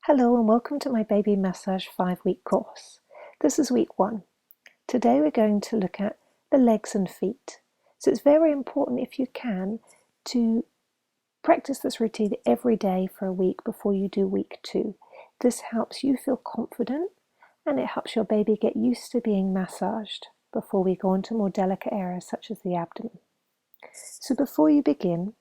Hello and welcome to my baby massage 5-week course. This is week 1. Today we're going to look at the legs and feet. So it's very important, if you can, to practice this routine every day for a week before you do week 2. This helps you feel confident and it helps your baby get used to being massaged before we go on to more delicate areas such as the abdomen. So before you begin,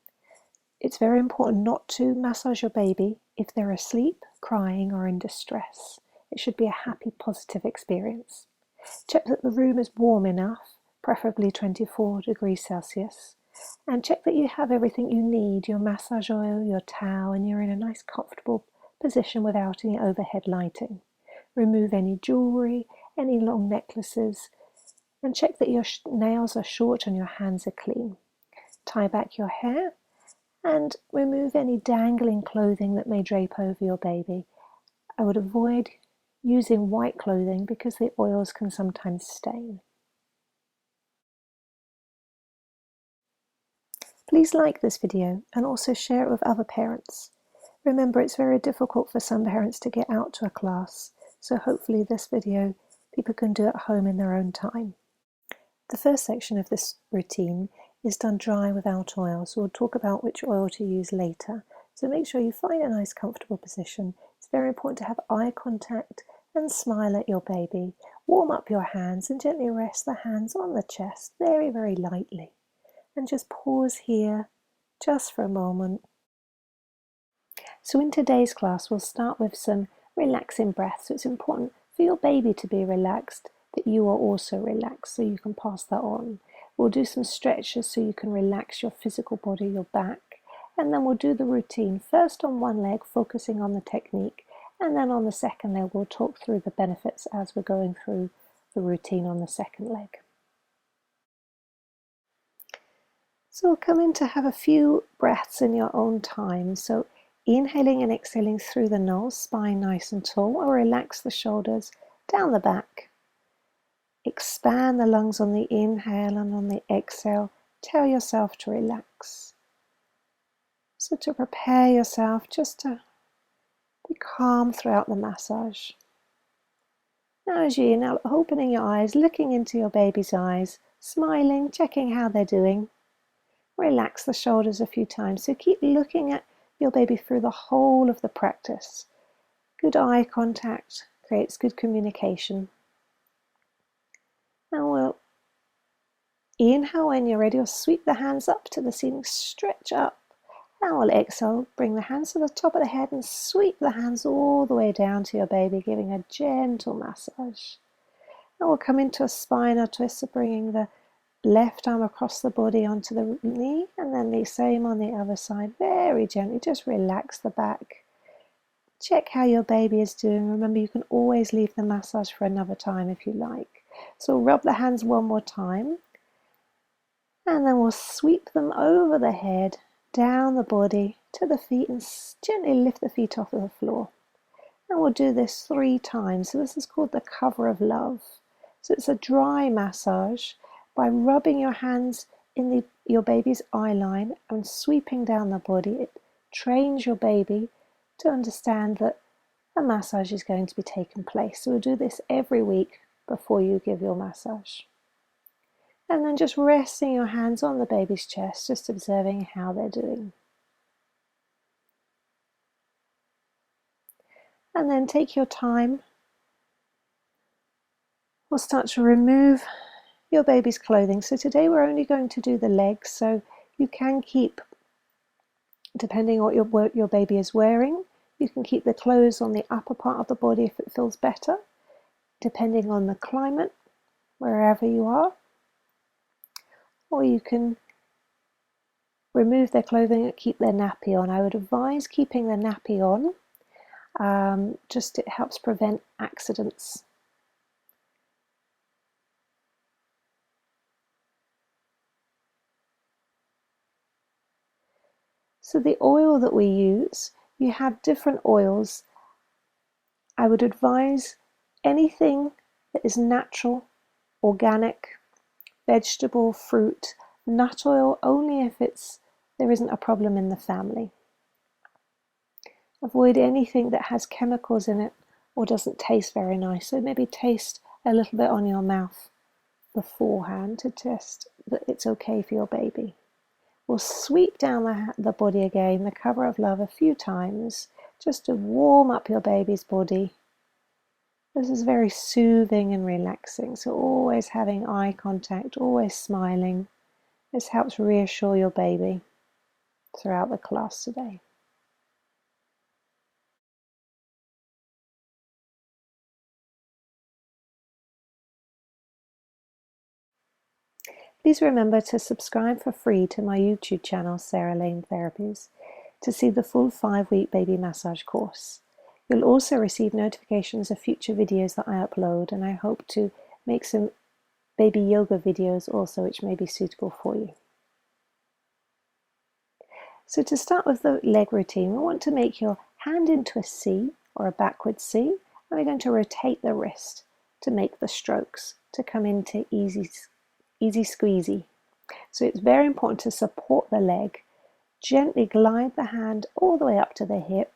it's very important not to massage your baby if they're asleep, crying, or in distress. It should be a happy, positive experience. Check that the room is warm enough, preferably 24 degrees Celsius, and check that you have everything you need, your massage oil, your towel, and you're in a nice, comfortable position without any overhead lighting. Remove any jewelry, any long necklaces, and check that your nails are short and your hands are clean. Tie back your hair and remove any dangling clothing that may drape over your baby. I would avoid using white clothing because the oils can sometimes stain. Please like this video and also share it with other parents. Remember, it's very difficult for some parents to get out to a class, so hopefully this video people can do at home in their own time. The first section of this routine is done dry without oil, so we'll talk about which oil to use later. So make sure you find a nice comfortable position. It's very important to have eye contact and smile at your baby. Warm up your hands and gently rest the hands on the chest very, very lightly. And just pause here just for a moment. So in today's class we'll start with some relaxing breaths. So it's important for your baby to be relaxed, that you are also relaxed, so you can pass that on. We'll do some stretches so you can relax your physical body, your back, and then we'll do the routine first on one leg, focusing on the technique, and then on the second leg we'll talk through the benefits as we're going through the routine on the second leg. So we'll come in to have a few breaths in your own time. So inhaling and exhaling through the nose, spine nice and tall, or relax the shoulders down the back. Expand the lungs on the inhale, and on the exhale, tell yourself to relax. So to prepare yourself just to be calm throughout the massage. Now as you inhale, opening your eyes, looking into your baby's eyes, smiling, checking how they're doing. Relax the shoulders a few times. So keep looking at your baby through the whole of the practice. Good eye contact creates good communication. Now we'll inhale when you're ready, or sweep the hands up to the ceiling, stretch up. Now we'll exhale, bring the hands to the top of the head and sweep the hands all the way down to your baby, giving a gentle massage. Now we'll come into a spinal twist, so bringing the left arm across the body onto the knee, and then the same on the other side. Very gently, just relax the back. Check how your baby is doing. Remember, you can always leave the massage for another time if you like. So rub the hands one more time, and then we'll sweep them over the head, down the body to the feet, and gently lift the feet off of the floor. And we'll do this 3 times. So this is called the cover of love. So it's a dry massage. By rubbing your hands in your baby's eye line and sweeping down the body, it trains your baby to understand that a massage is going to be taking place. So we'll do this every week before you give your massage. And then just resting your hands on the baby's chest, just observing how they're doing. And then take your time. We'll start to remove your baby's clothing. So today we're only going to do the legs, so you can keep, depending on what your baby is wearing, you can keep the clothes on the upper part of the body if it feels better, depending on the climate, wherever you are. Or you can remove their clothing and keep their nappy on. I would advise keeping the nappy on, just it helps prevent accidents. So the oil that we use, you have different oils. I would advise anything that is natural, organic, vegetable, fruit, nut oil only if there isn't a problem in the family. Avoid anything that has chemicals in it or doesn't taste very nice. So maybe taste a little bit on your mouth beforehand to test that it's okay for your baby. We'll sweep down the body again, the cover of love, a few times, just to warm up your baby's body. This is very soothing and relaxing, so always having eye contact, always smiling. This helps reassure your baby throughout the class today. Please remember to subscribe for free to my YouTube channel, Sarah Lane Therapies, to see the full 5-week baby massage course. You'll also receive notifications of future videos that I upload, and I hope to make some baby yoga videos also, which may be suitable for you. So to start with the leg routine, we want to make your hand into a C or a backward C, and we're going to rotate the wrist to make the strokes, to come into easy squeezy. So it's very important to support the leg. Gently glide the hand all the way up to the hip,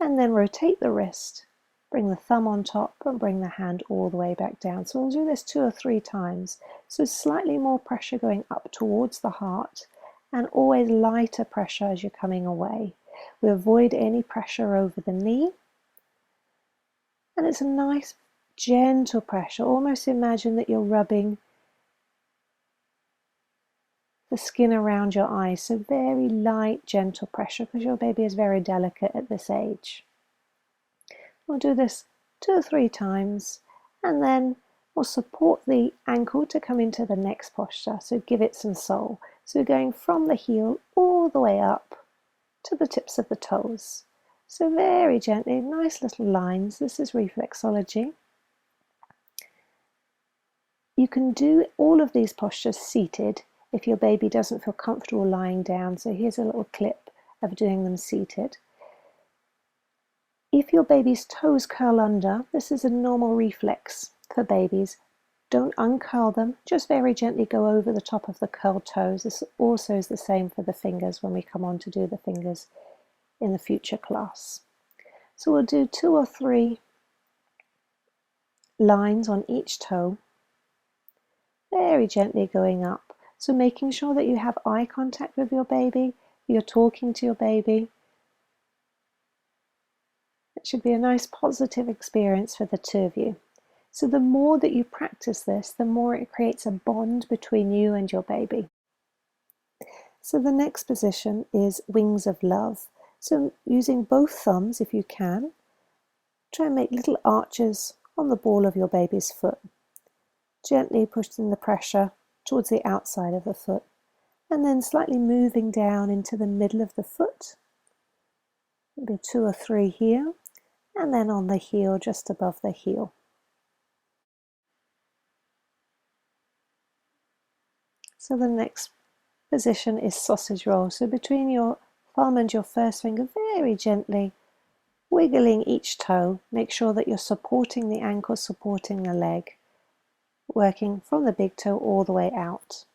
and then rotate the wrist. Bring the thumb on top and bring the hand all the way back down. So we'll do this 2 or 3 times. So slightly more pressure going up towards the heart, and always lighter pressure as you're coming away. We avoid any pressure over the knee. And it's a nice gentle pressure. Almost imagine that you're rubbing the skin around your eyes. So very light, gentle pressure, because your baby is very delicate at this age. We'll do this 2 or 3 times, and then we'll support the ankle to come into the next posture. So give it some soul. So we're going from the heel all the way up to the tips of the toes. So very gently, nice little lines. This is reflexology. You can do all of these postures seated if your baby doesn't feel comfortable lying down. So here's a little clip of doing them seated. If your baby's toes curl under, this is a normal reflex for babies. Don't uncurl them, just very gently go over the top of the curled toes. This also is the same for the fingers when we come on to do the fingers in the future class. So we'll do 2 or 3 lines on each toe, very gently going up. So making sure that you have eye contact with your baby, you're talking to your baby. It should be a nice positive experience for the 2 of you. So the more that you practice this, the more it creates a bond between you and your baby. So the next position is wings of love. So using both thumbs, if you can, try and make little arches on the ball of your baby's foot. Gently pushing the pressure towards the outside of the foot, and then slightly moving down into the middle of the foot. Maybe 2 or 3 here, and then on the heel, just above the heel. So the next position is sausage roll. So between your thumb and your first finger, very gently wiggling each toe. Make sure that you're supporting the ankle, supporting the leg, working from the big toe all the way out.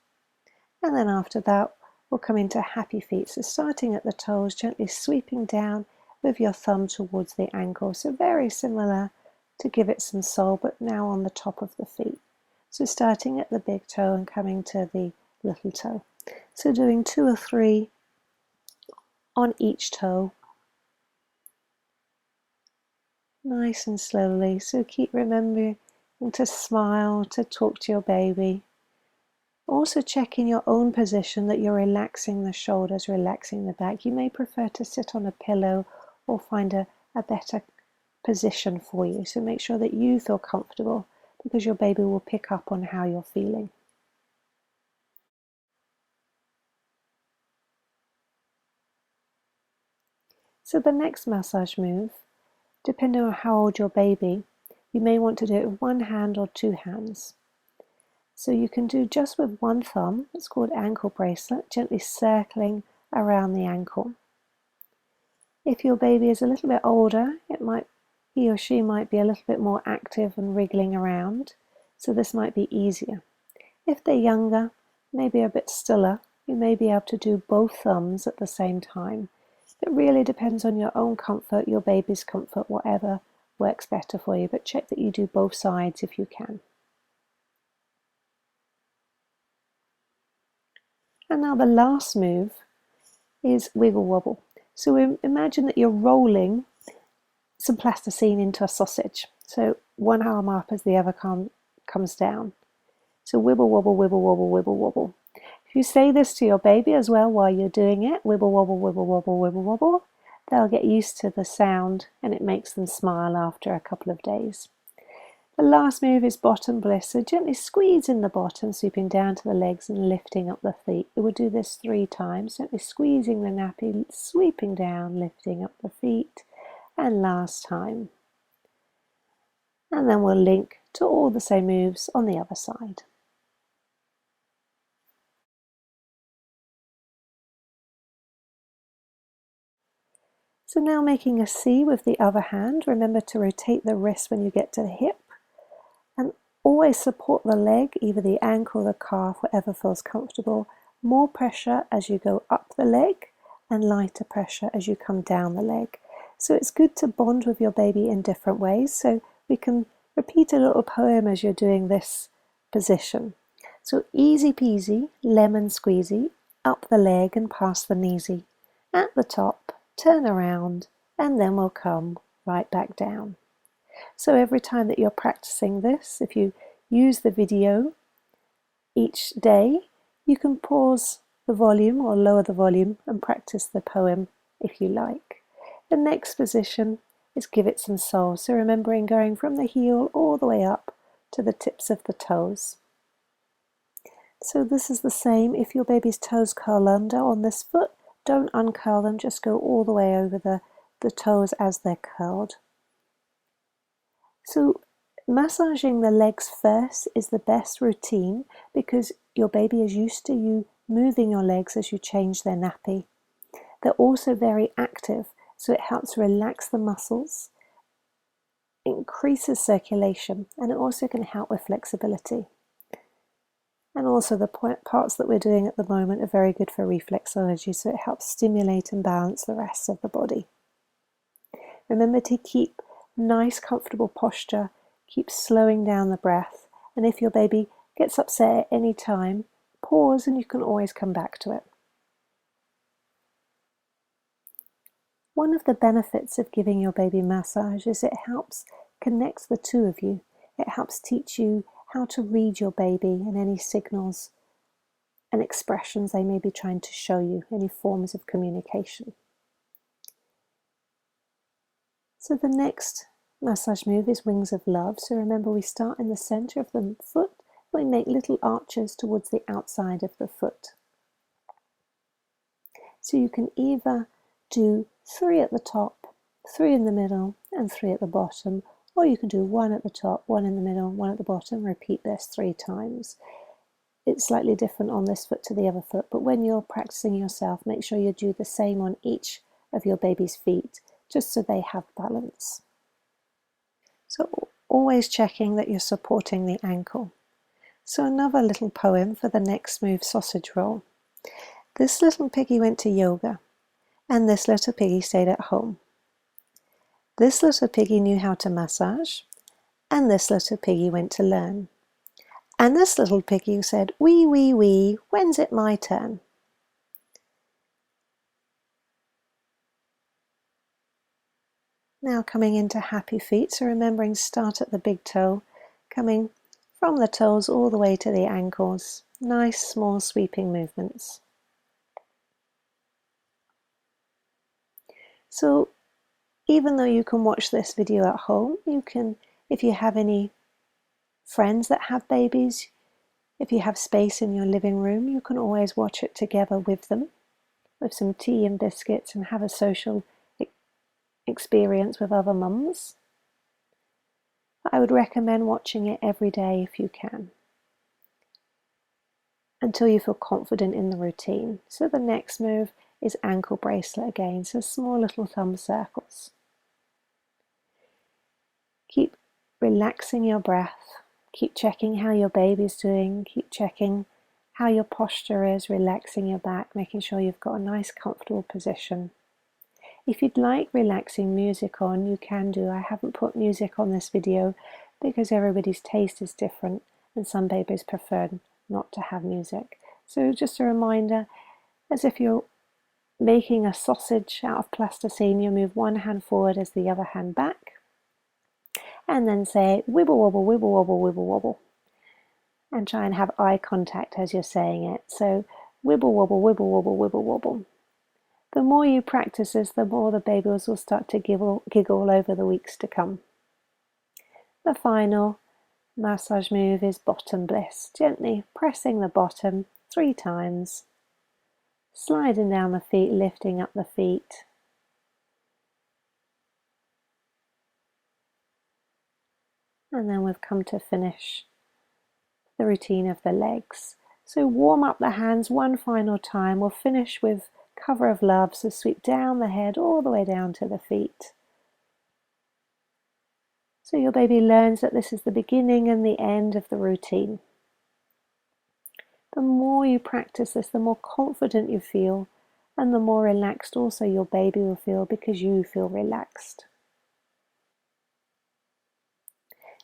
And then after that, we'll come into happy feet. So starting at the toes, gently sweeping down with your thumb towards the ankle. So very similar to give it some soul, but now on the top of the feet. So starting at the big toe and coming to the little toe. So doing 2 or 3 on each toe, nice and slowly. So keep remembering to smile, to talk to your baby. Also check in your own position that you're relaxing the shoulders, relaxing the back. You may prefer to sit on a pillow or find a better position for you. So make sure that you feel comfortable, because your baby will pick up on how you're feeling. So the next massage move, depending on how old your baby, you may want to do it with 1 hand or 2 hands. So you can do just with 1 thumb, it's called ankle bracelet, gently circling around the ankle. If your baby is a little bit older, he or she might be a little bit more active and wriggling around, so this might be easier. If they're younger, maybe a bit stiller, you may be able to do both thumbs at the same time, It really depends on your own comfort, your baby's comfort, whatever works better for you, but check that you do both sides if you can. And now the last move is wiggle wobble. So imagine that you're rolling some plasticine into a sausage. So one arm up as the other comes down. So wibble wobble, wibble wobble, wibble wobble. If you say this to your baby as well while you're doing it, wibble wobble, wibble wobble, wibble wobble, they'll get used to the sound and it makes them smile after a couple of days. The last move is bottom bliss, so gently squeeze in the bottom, sweeping down to the legs and lifting up the feet. We will do this 3 times, gently squeezing the nappy, sweeping down, lifting up the feet, and last time. And then we'll link to all the same moves on the other side. So now making a C with the other hand, remember to rotate the wrist when you get to the hip. And always support the leg, either the ankle, the calf, whatever feels comfortable. More pressure as you go up the leg and lighter pressure as you come down the leg. So it's good to bond with your baby in different ways. So we can repeat a little poem as you're doing this position. So easy peasy, lemon squeezy, up the leg and past the kneesy. At the top, turn around, and then we'll come right back down. So every time that you're practicing this, if you use the video each day, you can pause the volume or lower the volume and practice the poem if you like. The next position is give it some soul. So remembering going from the heel all the way up to the tips of the toes. So this is the same. If your baby's toes curl under on this foot, don't uncurl them, just go all the way over the toes as they're curled. So massaging the legs first is the best routine because your baby is used to you moving your legs as you change their nappy. They're also very active, so it helps relax the muscles, increases circulation, and it also can help with flexibility. And also the parts that we're doing at the moment are very good for reflexology, so it helps stimulate and balance the rest of the body. Remember to keep nice, comfortable posture, keep slowing down the breath, and if your baby gets upset at any time, pause and you can always come back to it. One of the benefits of giving your baby massage is it helps connect the two of you. It helps teach you how to read your baby and any signals and expressions they may be trying to show you, any forms of communication. So the next massage move is Wings of Love. So remember, we start in the center of the foot. We make little arches towards the outside of the foot. So you can either do 3 at the top, 3 in the middle, and 3 at the bottom, or you can do 1 at the top, 1 in the middle, 1 at the bottom. Repeat this 3 times. It's slightly different on this foot to the other foot, but when you're practicing yourself, make sure you do the same on each of your baby's feet, just so they have balance. So always checking that you're supporting the ankle. So another little poem for the next move, sausage roll. This little piggy went to yoga, and this little piggy stayed at home. This little piggy knew how to massage, and this little piggy went to learn. And this little piggy said, wee, wee, wee, when's it my turn? Now coming into happy feet, so remembering start at the big toe, coming from the toes all the way to the ankles. Nice small sweeping movements. So even though you can watch this video at home, you can, if you have any friends that have babies, if you have space in your living room, you can always watch it together with them, with some tea and biscuits, and have a social experience with other mums. I would recommend watching it every day if you can, until you feel confident in the routine. So the next move is ankle bracelet again, so small little thumb circles. Keep relaxing your breath, keep checking how your baby's doing, keep checking how your posture is, relaxing your back, making sure you've got a nice comfortable position. If you'd like relaxing music on, you can do. I haven't put music on this video because everybody's taste is different and some babies prefer not to have music. So just a reminder, as if you're making a sausage out of plasticine, you move one hand forward as the other hand back, and then say wibble wobble, wibble wobble, wibble wobble. And try and have eye contact as you're saying it. So wibble wobble, wibble wobble, wibble wobble. The more you practice this, the more the babies will start to giggle over the weeks to come. The final massage move is bottom bliss. Gently pressing the bottom 3 times, sliding down the feet, lifting up the feet. And then we've come to finish the routine of the legs. So warm up the hands one final time. We'll finish with cover of love, so sweep down the head all the way down to the feet. So your baby learns that this is the beginning and the end of the routine. The more you practice this, the more confident you feel, and the more relaxed also your baby will feel because you feel relaxed.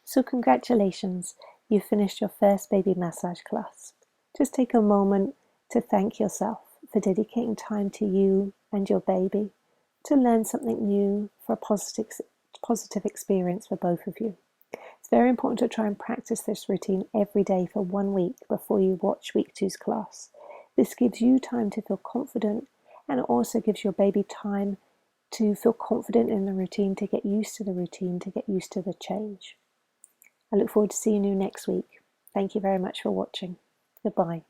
So congratulations, you've finished your first baby massage class. Just take a moment to thank yourself for dedicating time to you and your baby to learn something new for a positive experience for both of you. It's very important to try and practice this routine every day for 1 week before you watch week 2's class. This gives you time to feel confident, and it also gives your baby time to feel confident in the routine, to get used to the routine, to get used to the change. I look forward to seeing you next week. Thank you very much for watching. Goodbye.